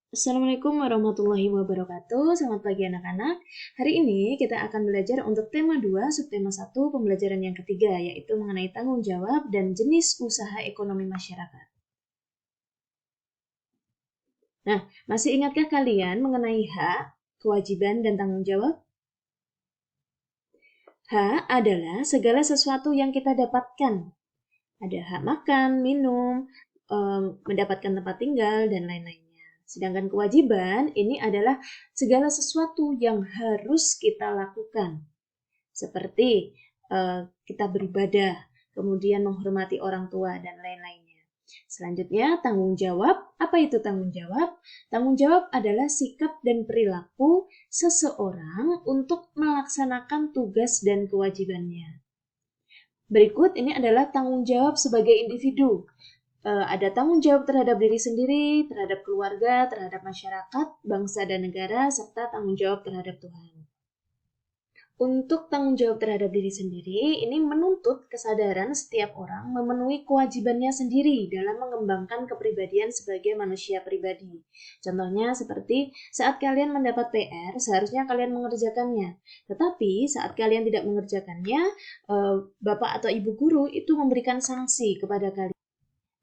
Assalamualaikum warahmatullahi wabarakatuh. Selamat pagi anak-anak. Hari ini kita akan belajar untuk tema 2, subtema 1, pembelajaran yang ketiga, yaitu mengenai tanggung jawab dan jenis usaha ekonomi masyarakat. Nah, masih ingatkah kalian mengenai hak, kewajiban, dan tanggung jawab? Hak adalah segala sesuatu yang kita dapatkan. Ada hak makan, minum, mendapatkan tempat tinggal, dan lain-lainnya. Sedangkan kewajiban ini adalah segala sesuatu yang harus kita lakukan. Seperti kita beribadah, kemudian menghormati orang tua, dan lain-lainnya. Selanjutnya, tanggung jawab. Apa itu tanggung jawab? Tanggung jawab adalah sikap dan perilaku seseorang untuk melaksanakan tugas dan kewajibannya. Berikut ini adalah tanggung jawab sebagai individu. Ada tanggung jawab terhadap diri sendiri, terhadap keluarga, terhadap masyarakat, bangsa dan negara, serta tanggung jawab terhadap Tuhan. Untuk tanggung jawab terhadap diri sendiri, ini menuntut kesadaran setiap orang memenuhi kewajibannya sendiri dalam mengembangkan kepribadian sebagai manusia pribadi. Contohnya seperti saat kalian mendapat PR, seharusnya kalian mengerjakannya. Tetapi saat kalian tidak mengerjakannya, Bapak atau Ibu guru itu memberikan sanksi kepada kalian.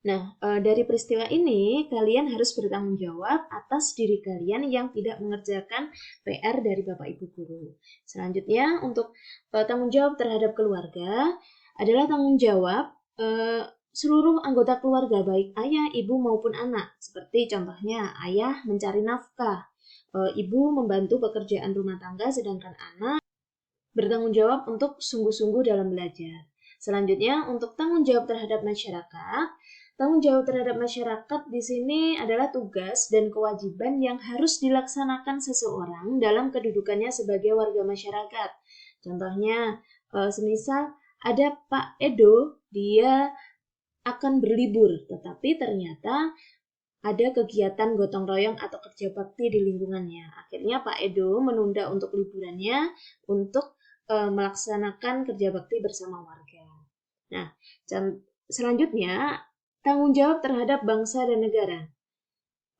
Nah, dari peristiwa ini, kalian harus bertanggung jawab atas diri kalian yang tidak mengerjakan PR dari Bapak Ibu guru. Selanjutnya, untuk tanggung jawab terhadap keluarga adalah tanggung jawab seluruh anggota keluarga, baik ayah, ibu maupun anak. Seperti contohnya, ayah mencari nafkah, ibu membantu pekerjaan rumah tangga, sedangkan anak bertanggung jawab untuk sungguh-sungguh dalam belajar. Selanjutnya, untuk tanggung jawab terhadap masyarakat, tanggung jawab terhadap masyarakat di sini adalah tugas dan kewajiban yang harus dilaksanakan seseorang dalam kedudukannya sebagai warga masyarakat. Contohnya, semisal ada Pak Edo, dia akan berlibur, tetapi ternyata ada kegiatan gotong royong atau kerja bakti di lingkungannya. Akhirnya Pak Edo menunda untuk liburannya untuk melaksanakan kerja bakti bersama warga. Nah, selanjutnya tanggung jawab terhadap bangsa dan negara.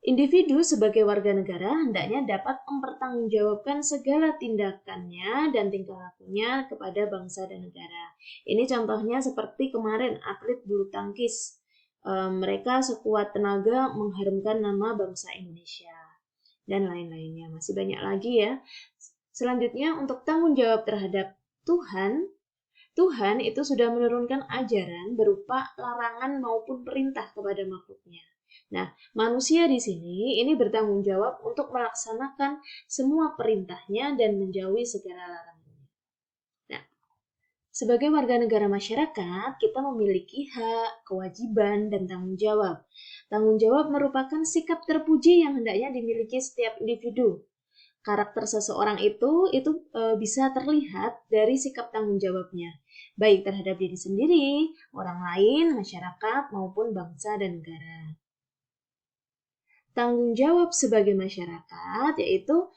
Individu sebagai warga negara hendaknya dapat mempertanggungjawabkan segala tindakannya dan tingkah lakunya kepada bangsa dan negara. Ini contohnya seperti kemarin atlet bulu tangkis. Mereka sekuat tenaga mengharumkan nama bangsa Indonesia dan lain-lainnya. Masih banyak lagi ya. Selanjutnya untuk tanggung jawab terhadap Tuhan. Tuhan itu sudah menurunkan ajaran berupa larangan maupun perintah kepada makhluknya. Nah, manusia di sini ini bertanggung jawab untuk melaksanakan semua perintahnya dan menjauhi segala larangannya. Nah, sebagai warga negara masyarakat, kita memiliki hak, kewajiban, dan tanggung jawab. Tanggung jawab merupakan sikap terpuji yang hendaknya dimiliki setiap individu. Karakter seseorang itu bisa terlihat dari sikap tanggung jawabnya, baik terhadap diri sendiri, orang lain, masyarakat, maupun bangsa dan negara. Tanggung jawab sebagai masyarakat yaitu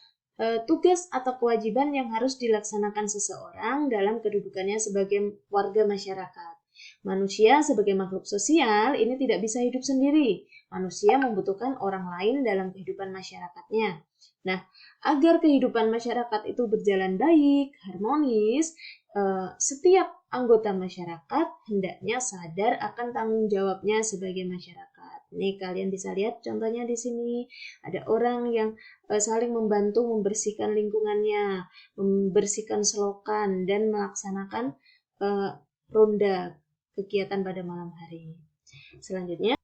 tugas atau kewajiban yang harus dilaksanakan seseorang dalam kedudukannya sebagai warga masyarakat. Manusia sebagai makhluk sosial ini tidak bisa hidup sendiri. Manusia membutuhkan orang lain dalam kehidupan masyarakatnya. Nah, agar kehidupan masyarakat itu berjalan baik, harmonis, setiap anggota masyarakat hendaknya sadar akan tanggung jawabnya sebagai masyarakat. Nih kalian bisa lihat contohnya di sini ada orang yang saling membantu membersihkan lingkungannya, membersihkan selokan dan melaksanakan ronda kegiatan pada malam hari. Selanjutnya,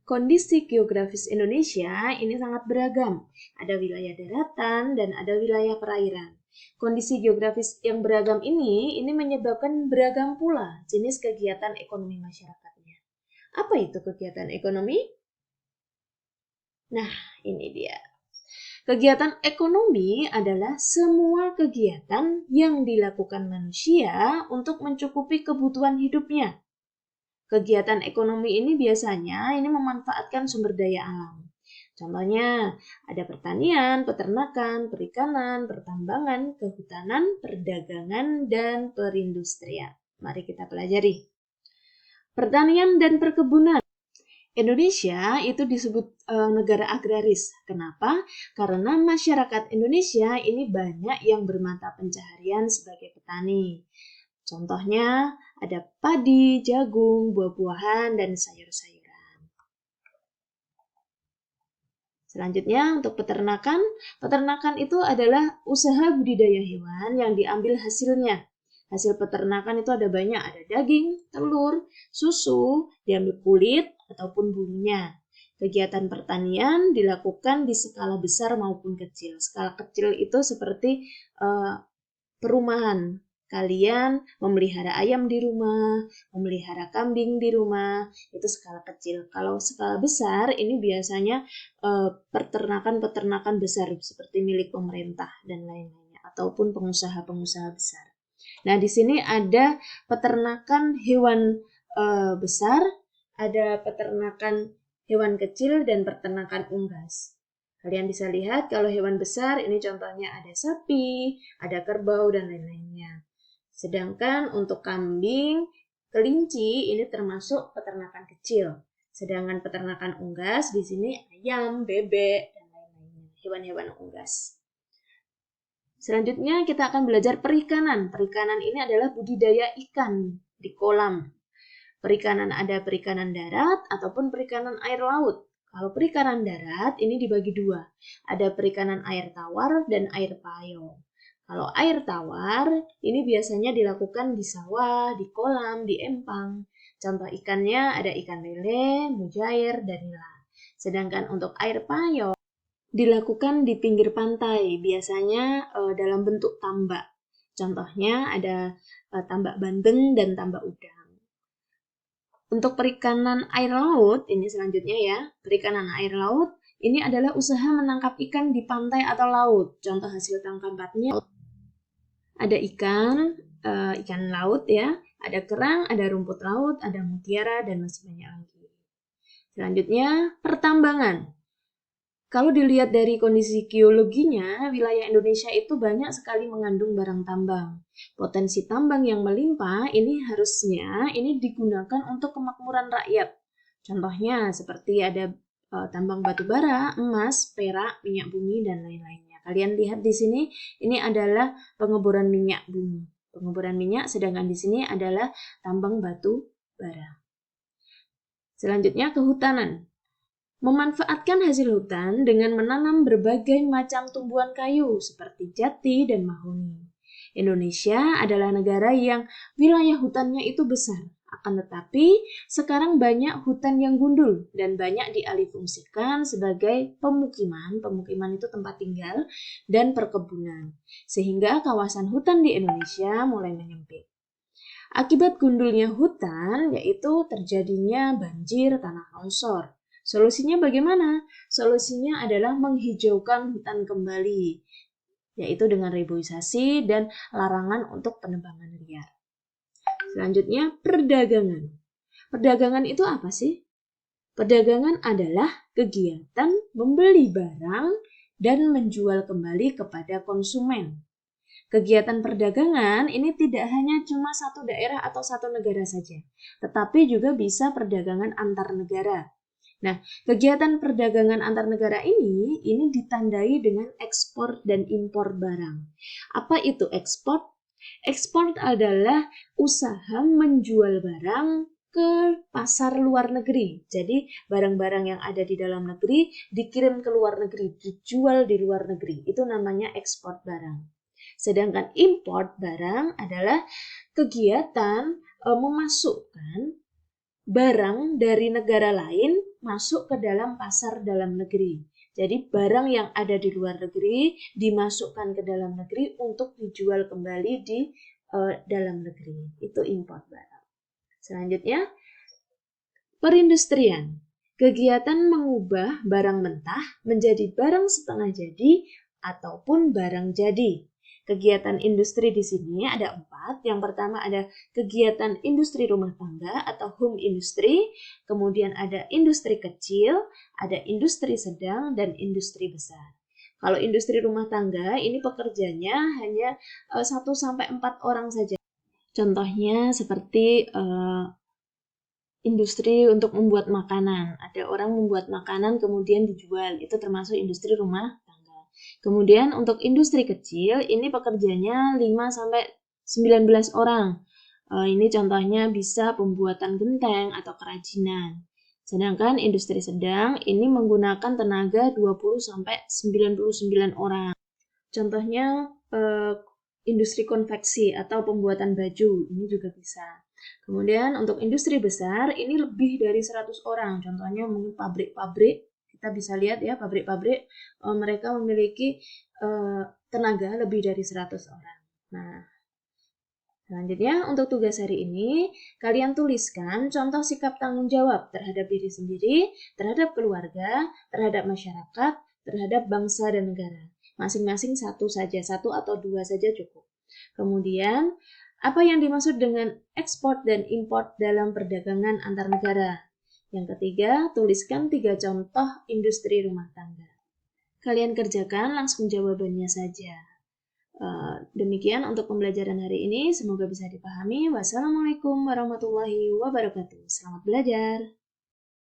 kondisi geografis Indonesia ini sangat beragam. Ada wilayah daratan dan ada wilayah perairan. Kondisi geografis yang beragam ini menyebabkan beragam pula jenis kegiatan ekonomi masyarakatnya. Apa itu kegiatan ekonomi? Nah, ini dia. Kegiatan ekonomi adalah semua kegiatan yang dilakukan manusia untuk mencukupi kebutuhan hidupnya. Kegiatan ekonomi ini biasanya memanfaatkan sumber daya alam. Contohnya, ada pertanian, peternakan, perikanan, pertambangan, kehutanan, perdagangan, dan perindustrian. Mari kita pelajari. Pertanian dan perkebunan. Indonesia itu disebut negara agraris. Kenapa? Karena masyarakat Indonesia ini banyak yang bermata pencaharian sebagai petani. Contohnya ada padi, jagung, buah-buahan, dan sayur-sayuran. Selanjutnya untuk peternakan. Peternakan itu adalah usaha budidaya hewan yang diambil hasilnya. Hasil peternakan itu ada banyak, ada daging, telur, susu, diambil kulit, ataupun bulunya. Kegiatan pertanian dilakukan di skala besar maupun kecil. Skala kecil itu seperti perumahan. Kalian memelihara ayam di rumah, memelihara kambing di rumah, itu skala kecil. Kalau skala besar, ini biasanya peternakan-peternakan besar seperti milik pemerintah dan lain-lainnya, ataupun pengusaha-pengusaha besar. Nah, di sini ada peternakan hewan besar, ada peternakan hewan kecil, dan peternakan unggas. Kalian bisa lihat kalau hewan besar ini contohnya ada sapi, ada kerbau, dan lain-lainnya. Sedangkan untuk kambing, kelinci ini termasuk peternakan kecil. Sedangkan peternakan unggas di sini ayam, bebek, dan lain-lainnya. Hewan-hewan unggas. Selanjutnya kita akan belajar perikanan. Perikanan ini adalah budidaya ikan di kolam. Perikanan ada perikanan darat ataupun perikanan air laut. Kalau perikanan darat ini dibagi dua. Ada perikanan air tawar dan air payau. Kalau air tawar ini biasanya dilakukan di sawah, di kolam, di empang. Contoh ikannya ada ikan lele, mujair, dan nila. Sedangkan untuk air payau dilakukan di pinggir pantai, biasanya dalam bentuk tambak. Contohnya ada tambak bandeng dan tambak udang. Untuk perikanan air laut, ini selanjutnya ya. Perikanan air laut, ini adalah usaha menangkap ikan di pantai atau laut. Contoh hasil tangkapannya, ada ikan laut ya. Ada kerang, ada rumput laut, ada mutiara, dan masih banyak lagi. Selanjutnya, pertambangan. Kalau dilihat dari kondisi geologinya, wilayah Indonesia itu banyak sekali mengandung barang tambang. Potensi tambang yang melimpah ini harusnya ini digunakan untuk kemakmuran rakyat. Contohnya seperti ada tambang batu bara, emas, perak, minyak bumi, dan lain-lainnya. Kalian lihat di sini, ini adalah pengeboran minyak bumi. Pengeboran minyak, sedangkan di sini adalah tambang batu bara. Selanjutnya kehutanan. Memanfaatkan hasil hutan dengan menanam berbagai macam tumbuhan kayu seperti jati dan mahoni. Indonesia adalah negara yang wilayah hutannya itu besar. Akan tetapi, sekarang banyak hutan yang gundul dan banyak dialihfungsikan sebagai pemukiman. Pemukiman itu tempat tinggal dan perkebunan. Sehingga kawasan hutan di Indonesia mulai menyempit. Akibat gundulnya hutan, yaitu terjadinya banjir, tanah longsor. Solusinya bagaimana? Solusinya adalah menghijaukan hutan kembali, yaitu dengan reboisasi dan larangan untuk penebangan liar. Selanjutnya, perdagangan. Perdagangan itu apa sih? Perdagangan adalah kegiatan membeli barang dan menjual kembali kepada konsumen. Kegiatan perdagangan ini tidak hanya cuma satu daerah atau satu negara saja, tetapi juga bisa perdagangan antar negara. Nah, kegiatan perdagangan antar negara ini ditandai dengan ekspor dan impor barang. Apa itu ekspor? Ekspor adalah usaha menjual barang ke pasar luar negeri. Jadi, barang-barang yang ada di dalam negeri dikirim ke luar negeri, dijual di luar negeri. Itu namanya ekspor barang. Sedangkan import barang adalah kegiatan memasukkan barang dari negara lain masuk ke dalam pasar dalam negeri. Jadi barang yang ada di luar negeri dimasukkan ke dalam negeri untuk dijual kembali di dalam negeri. Itu import barang. Selanjutnya, perindustrian. Kegiatan mengubah barang mentah menjadi barang setengah jadi ataupun barang jadi. Kegiatan industri di sini ada 4. Yang pertama ada kegiatan industri rumah tangga atau home industry. Kemudian ada industri kecil, ada industri sedang, dan industri besar. Kalau industri rumah tangga ini pekerjanya hanya 1-4 orang saja. Contohnya seperti industri untuk membuat makanan. Ada orang membuat makanan kemudian dijual, itu termasuk industri rumah tangga. Kemudian untuk industri kecil, ini pekerjanya 5-19 orang. Ini contohnya bisa pembuatan genteng atau kerajinan. Sedangkan industri sedang ini menggunakan tenaga 20-99 orang. Contohnya industri konveksi atau pembuatan baju, ini juga bisa. Kemudian untuk industri besar ini lebih dari 100 orang. Contohnya mungkin pabrik-pabrik, kita bisa lihat ya pabrik-pabrik mereka memiliki tenaga lebih dari 100 orang. Nah, selanjutnya untuk tugas hari ini, kalian tuliskan contoh sikap tanggung jawab terhadap diri sendiri, terhadap keluarga, terhadap masyarakat, terhadap bangsa dan negara. Masing-masing satu saja, satu atau dua saja cukup. Kemudian, apa yang dimaksud dengan ekspor dan import dalam perdagangan antar negara? Yang ketiga, tuliskan 3 contoh industri rumah tangga. Kalian kerjakan langsung jawabannya saja. Demikian untuk pembelajaran hari ini. Semoga bisa dipahami. Wassalamualaikum warahmatullahi wabarakatuh. Selamat belajar.